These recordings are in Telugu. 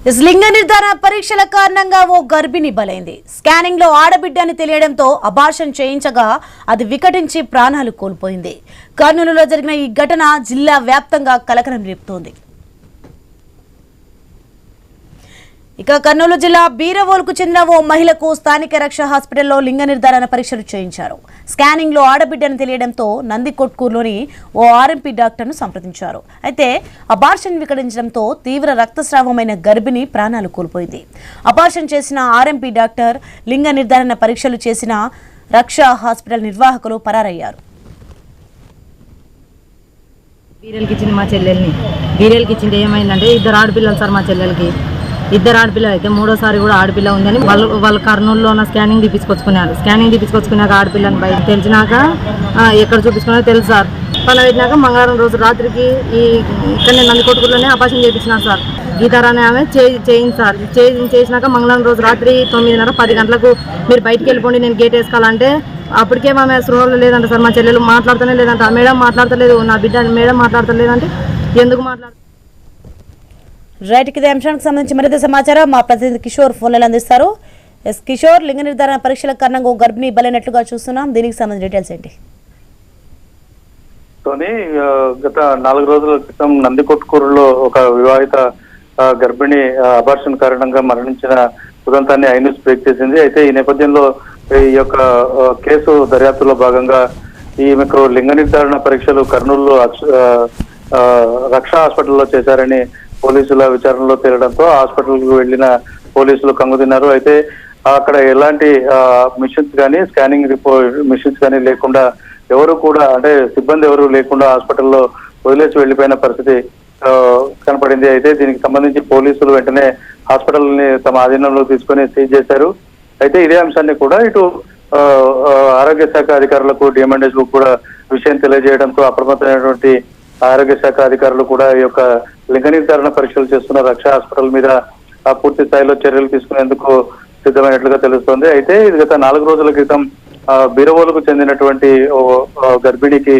లింగ నిర్ధారణ పరీక్షల కారణంగా ఓ గర్భిణి బలైంది. స్కానింగ్ లో ఆడబిడ్డ అని తెలియడంతో అబార్షన్ చేయించగా అది వికటించి ప్రాణాలు కోల్పోయింది. కర్నూలులో జరిగిన ఈ ఘటన జిల్లా వ్యాప్తంగా కలకలం రేపుతోంది. ఇక కర్నూలు జిల్లా బీరవోలుకు చెందిన ఓ మహిళకు స్థానిక రక్ష హాస్పిటల్లో లింగ నిర్ధారణ పరీక్షలు చేయించారు. స్కానింగ్ లో ఆడబిడ్డని తెలియడంతో నందికొట్కూరులోని ఓ ఆర్ఎంపీ డాక్టర్ను సంప్రదించారు. అయితే అబార్షన్ వికటించడంతో తీవ్ర రక్తస్రావమైన గర్భిణి ప్రాణాలు కోల్పోయింది. అబార్షన్ చేసిన ఆర్ఎంపీ డాక్టర్, లింగ నిర్ధారణ పరీక్షలు చేసిన రక్ష హాస్పిటల్ నిర్వాహకులు పరారయ్యారు. బీరేల్కి ఇచ్చింది మా చెల్లెల్ని. బీరేల్కి ఇచ్చింది ఏమైందంటే ఇద్దరు ఆడపిల్లలు సార్. మా చెల్లెలకి ఇద్దరు ఆడపిల్ల అయితే మూడోసారి కూడా ఆడపిల్ల ఉందని వాళ్ళు కర్నూలులో ఉన్న స్కానింగ్ తీపించుకొచ్చుకున్నారు. స్కానింగ్ తీపించుకొచ్చుకున్నాక ఆడపిల్లని బయట తెలిసినాక ఎక్కడ చూపించుకున్నా తెలుసు సార్. పని పెట్టినాక మంగళవారం రోజు రాత్రికి ఇక్కడనే నందికొట్కూరులోనే ఆపరేషన్ చేయించినారు సార్. గీతారాని ఆమె చేయింది సార్. చేసినాక మంగళవారం రోజు రాత్రి 9:30 10 గంటలకు మీరు బయటికి వెళ్ళిపోండి, నేను గేట్ వేసుకోవాలంటే అప్పటికే ఆమె స్పృహలో లేదంట సార్. మా చెల్లెలు మాట్లాడుతూనే లేదంట. మేడం మాట్లాడతలేదు, నా బిడ్డ మేడం మాట్లాడతలేదంటే ఎందుకు మాట్లాడుతుంది. రైట్, ఇదే అంశానికి సంబంధించి మరింత సమాచారం మా ప్రతినిధి కిషోర్ ఫోన్లలో అందిస్తారు. ఎస్ కిషోర్, లింగ నిర్ధారణ పరీక్షల కారణంగా ఓ గర్భిణి బలైనట్లుగా చూస్తున్నాం. దీనికి సంబంధించిన డీటెయిల్స్ ఏంటి? గత 4 రోజుల క్రితం నందికొట్కూరులో ఒక వివాహిత గర్భిణి అబార్షన్ కారణంగా మరణించిన ఉదంతాన్ని ఐన్యూస్ బ్రేక్ చేసింది. అయితే ఈ నేపథ్యంలో ఈ యొక్క కేసు దర్యాప్తులో భాగంగా ఈమెకు లింగ నిర్ధారణ పరీక్షలు కర్నూలులో రక్ష హాస్పిటల్లో చేశారని పోలీసుల విచారణలో తేలడంతో హాస్పిటల్కు వెళ్లిన పోలీసులు కంగుతిన్నారు. అయితే అక్కడ ఎలాంటి మిషన్స్ కానీ స్కానింగ్ మిషన్స్ కానీ లేకుండా ఎవరు కూడా అంటే సిబ్బంది ఎవరు లేకుండా హాస్పిటల్లో వదిలేసి వెళ్లిపోయిన పరిస్థితి కనపడింది. అయితే దీనికి సంబంధించి పోలీసులు వెంటనే హాస్పిటల్ ని తమ ఆధీనంలో తీసుకుని సీజ్ చేశారు. అయితే ఇదే అంశాన్ని కూడా ఇటు ఆరోగ్య శాఖ అధికారులకు డిఎంఎన్ఎస్ కూడా విషయం తెలియజేయడంతో అప్రమత్తమైనటువంటి ఆరోగ్య శాఖ అధికారులు కూడా ఈ యొక్క లింగ నిర్ధారణ పరీక్షలు చేస్తున్న రక్ష హాస్పిటల్ మీద పూర్తి స్థాయిలో చర్యలు తీసుకునేందుకు సిద్ధమైనట్లుగా తెలుస్తోంది. అయితే ఇది గత 4 రోజుల క్రితం బీరవోలుకు చెందినటువంటి గర్భిణికి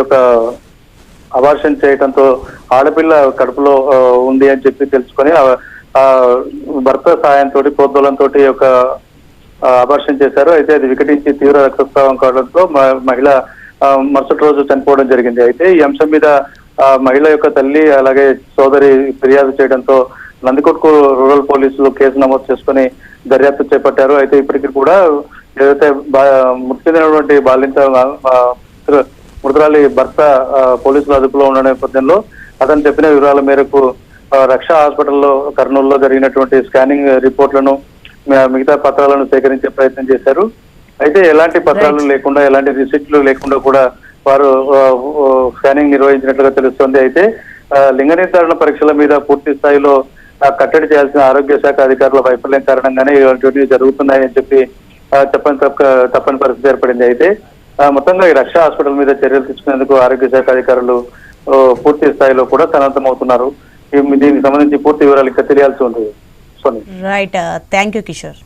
యొక్క అబార్షన్ చేయడంతో ఆడపిల్ల కడుపులో ఉంది అని చెప్పి తెలుసుకొని భర్త సాయంతో ప్రోద్బలంతో యొక్క అబార్షన్ చేశారు. అయితే అది వికటించి తీవ్ర రక్తస్రావం కావడంతో మహిళ మరుసటి రోజు చనిపోవడం జరిగింది. అయితే ఈ అంశం మీద మహిళ యొక్క తల్లి అలాగే సోదరి ఫిర్యాదు చేయడంతో నందికొట్కూరు రూరల్ పోలీసులు కేసు నమోదు చేసుకుని దర్యాప్తు చేపట్టారు. అయితే ఇప్పటికీ కూడా ఏదైతే మృతి చెందినటువంటి బాలింత మృతురాలి భర్త పోలీసుల అదుపులో ఉన్న నేపథ్యంలో అతను చెప్పిన వివరాల మేరకు రక్ష హాస్పిటల్లో కర్నూలులో జరిగినటువంటి స్కానింగ్ రిపోర్ట్లను మిగతా పత్రాలను సేకరించే ప్రయత్నం చేశారు. అయితే ఎలాంటి పత్రాలు లేకుండా ఎలాంటి రిసిప్ట్లు లేకుండా కూడా వారు స్కానింగ్ నిర్వహించినట్లుగా తెలుస్తోంది. అయితే లింగ నిర్ధారణ పరీక్షల మీద పూర్తి స్థాయిలో కట్టడి చేయాల్సిన ఆరోగ్య శాఖ అధికారుల వైఫల్యం కారణంగానే ఇలాంటివన్నీ జరుగుతున్నాయని చెప్పి తప్పని పరిస్థితి ఏర్పడింది. అయితే మొత్తంగా ఈ రక్ష హాస్పిటల్ మీద చర్యలు తీసుకునేందుకు ఆరోగ్య శాఖ అధికారులు పూర్తి స్థాయిలో కూడా సన్నద్ధమవుతున్నారు. దీనికి సంబంధించి పూర్తి వివరాలు ఇంకా తెలియాల్సి ఉంది. Right, thank you Kishore.